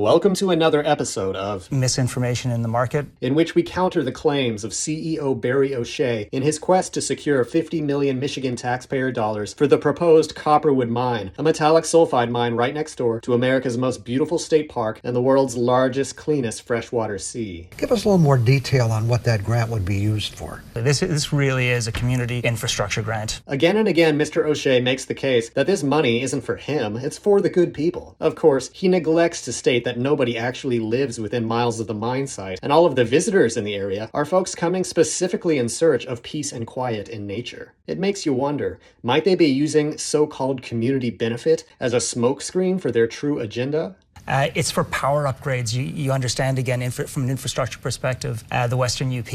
Welcome to another episode of Misinformation in the Market, in which we counter the claims of CEO Barry O'Shea in his quest to secure 50 million Michigan taxpayer dollars for the proposed Copperwood Mine, a metallic sulfide mine right next door to America's most beautiful state park and the world's largest, cleanest freshwater sea. Give us a little more detail on what that grant would be used for. this really is a community infrastructure grant. Again and again, Mr. O'Shea makes the case that this money isn't for him, it's for the good people. Of course, he neglects to state that nobody actually lives within miles of the mine site, and all of the visitors in the area are folks coming specifically in search of peace and quiet in nature. It makes you wonder, might they be using so-called community benefit as a smokescreen for their true agenda? It's for power upgrades. You understand, again, from an infrastructure perspective, the Western UP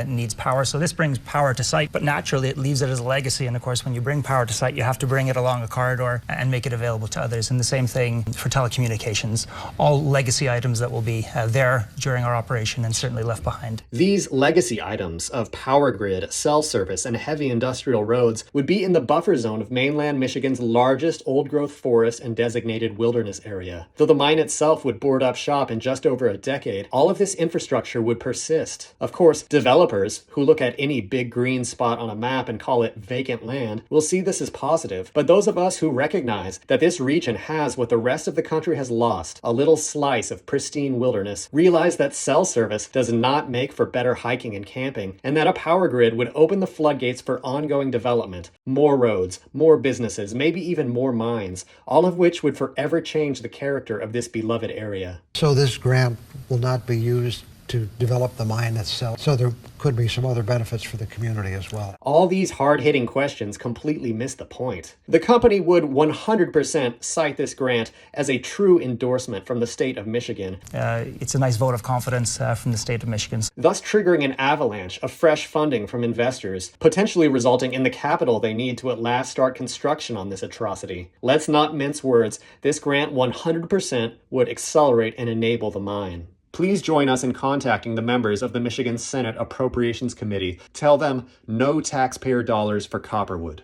needs power. So this brings power to site, but naturally it leaves it as a legacy. And of course, when you bring power to site, you have to bring it along a corridor and make it available to others. And the same thing for telecommunications. All legacy items that will be there during our operation and certainly left behind. These legacy items of power grid, cell service, and heavy industrial roads would be in the buffer zone of mainland Michigan's largest old-growth forest and designated wilderness area. Though the mine itself would board up shop in just over a decade, all of this infrastructure would persist. Of course, developers who look at any big green spot on a map and call it vacant land will see this as positive. But those of us who recognize that this region has what the rest of the country has lost, a little slice of pristine wilderness, realize that cell service does not make for better hiking and camping, and that a power grid would open the floodgates for ongoing development, more roads, more businesses, maybe even more mines, all of which would forever change the character of this beloved area. So this grant will not be used to develop the mine itself. So there could be some other benefits for the community as well. All these hard-hitting questions completely miss the point. The company would 100% cite this grant as a true endorsement from the state of Michigan. It's a nice vote of confidence from the state of Michigan. Thus triggering an avalanche of fresh funding from investors, potentially resulting in the capital they need to at last start construction on this atrocity. Let's not mince words. This grant 100% would accelerate and enable the mine. Please join us in contacting the members of the Michigan Senate Appropriations Committee. Tell them no taxpayer dollars for Copperwood.